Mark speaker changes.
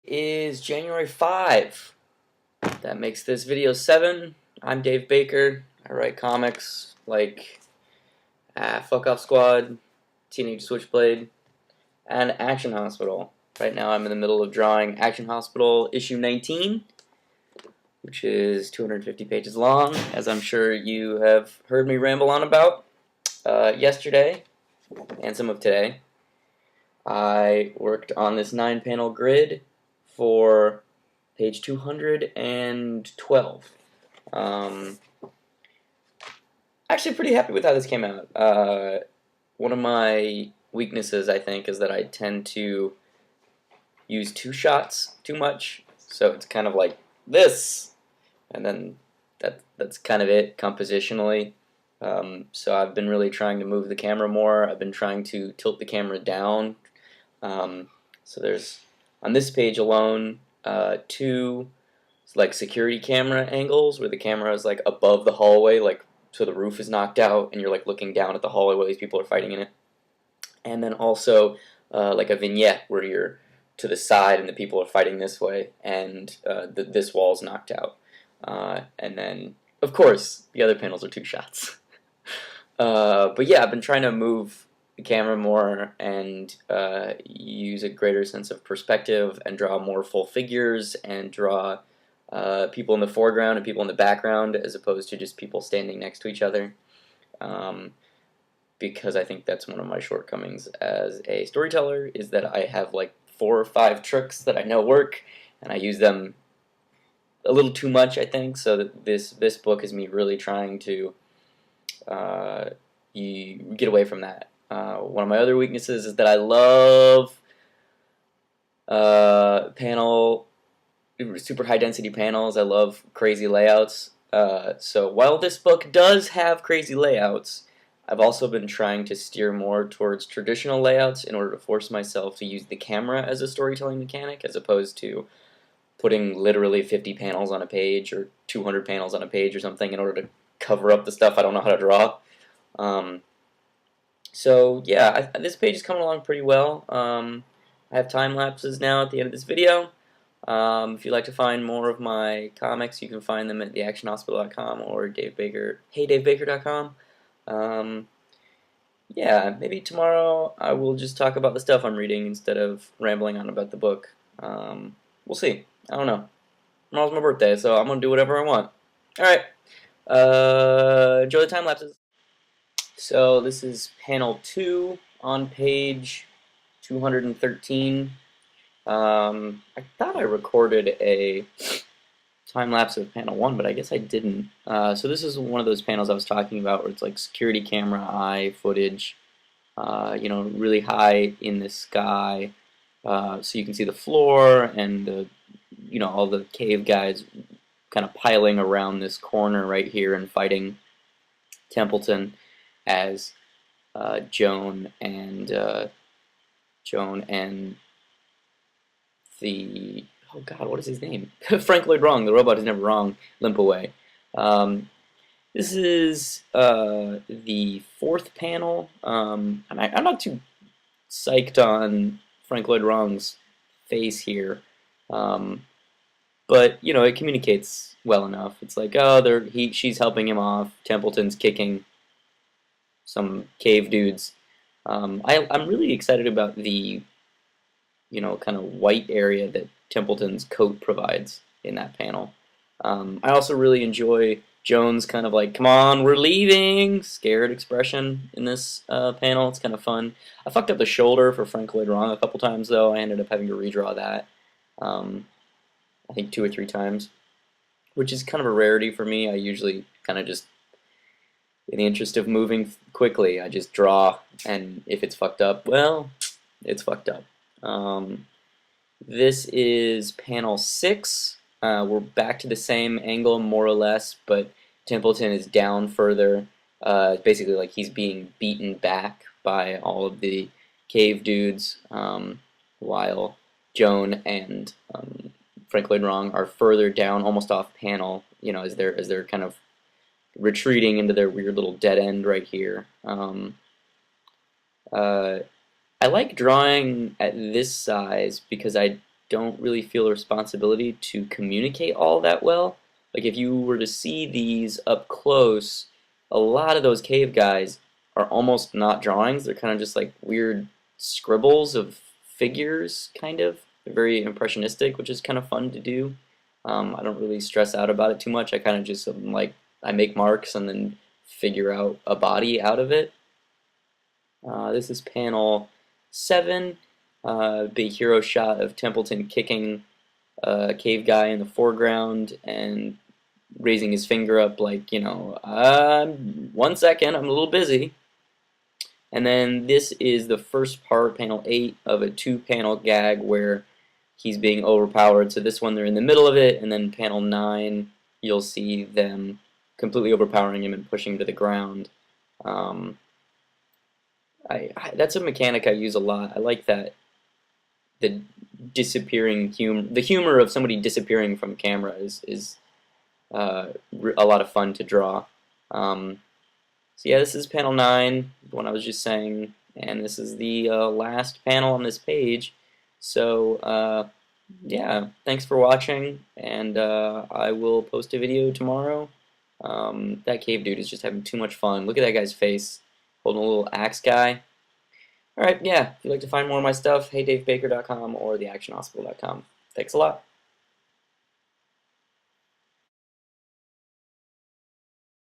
Speaker 1: Is January 5. That makes this video 7. I'm Dave Baker. I write comics like Fuck Off Squad, Teenage Switchblade, and Action Hospital. Right now I'm in the middle of drawing Action Hospital issue 19, which is 250 pages long, as I'm sure you have heard me ramble on about. Yesterday, and some of today, I worked on this 9-panel grid for page 212. Actually pretty happy with how this came out. One of my weaknesses, I think, is that I tend to use two shots too much. So it's kind of like this, and then that's kind of it compositionally. So I've been really trying to move the camera more. I've been trying to tilt the camera down. So there's, on this page alone, two like security camera angles where the camera is like above the hallway, like so the roof is knocked out and you're like looking down at the hallway while these people are fighting in it. And then also like a vignette where you're to the side and the people are fighting this way, and this wall's knocked out. And then, of course, the other panels are two shots. But yeah, I've been trying to move the camera more and use a greater sense of perspective and draw more full figures and draw people in the foreground and people in the background as opposed to just people standing next to each other, because I think that's one of my shortcomings as a storyteller, is that I have like 4 or 5 tricks that I know work and I use them a little too much, I think. So that this book is me really trying to get away from that. One of my other weaknesses is that I love super high density panels. I love crazy layouts. So while this book does have crazy layouts, I've also been trying to steer more towards traditional layouts in order to force myself to use the camera as a storytelling mechanic, as opposed to putting literally 50 panels on a page or 200 panels on a page or something in order to cover up the stuff I don't know how to draw. So yeah, this page is coming along pretty well. I have time lapses now at the end of this video. If you'd like to find more of my comics, you can find them at theactionhospital.com or heydavebaker.com. Yeah, maybe tomorrow I will just talk about the stuff I'm reading instead of rambling on about the book. We'll see. I don't know. Tomorrow's my birthday, so I'm going to do whatever I want. Alright. Enjoy the time lapses. So this is panel 2 on page 213. I thought I recorded a time lapse of panel 1, but I guess I didn't. So this is one of those panels I was talking about where it's like security camera eye footage, really high in the sky, so you can see the floor and all the cave guys kind of piling around this corner right here and fighting Templeton as Joan and the, oh god, what is his name? Frank Lloyd Wrong, the robot is never wrong, limp away. This is the 4th panel. I'm not too psyched on Frank Lloyd Wrong's face here, but it communicates well enough. It's like, oh, she's helping him off. Templeton's kicking some cave dudes. I'm really excited about the kind of white area that Templeton's coat provides in that panel. I also really enjoy Joan's kind of like, come on, we're leaving, scared expression in this panel. It's kind of fun. I fucked up the shoulder for Frank Lloyd Wrong a couple times, though. I ended up having to redraw that, I think 2 or 3 times, which is kind of a rarity for me. I usually kind of just, in the interest of moving quickly, I just draw, and if it's fucked up, well, it's fucked up. This is panel 6. We're back to the same angle, more or less, but Templeton is down further. Basically like he's being beaten back by all of the cave dudes, while Joan and Frank Lloyd Wrong are further down, almost off panel, as they're kind of retreating into their weird little dead end right here. I like drawing at this size because I don't really feel a responsibility to communicate all that well. Like if you were to see these up close, a lot of those cave guys are almost not drawings. They're kind of just like weird scribbles of figures, kind of. They're very impressionistic, which is kind of fun to do. I don't really stress out about it too much. I kind of just like I make marks and then figure out a body out of it. This is panel 7. Big hero shot of Templeton kicking a cave guy in the foreground and raising his finger up like, 1 second, I'm a little busy. And then this is the first part, panel 8, of a 2-panel gag where he's being overpowered. So this one, they're in the middle of it, and then panel 9, you'll see them completely overpowering him and pushing him to the ground. That's a mechanic I use a lot. I like that the humor of somebody disappearing from camera is a lot of fun to draw. So yeah, this is panel 9, the one I was just saying, and this is the last panel on this page. So yeah, thanks for watching, and I will post a video tomorrow. That cave dude is just having too much fun. Look at that guy's face, holding a little axe guy. Alright, yeah, if you'd like to find more of my stuff, heydavebaker.com or theactionhospital.com. Thanks a lot.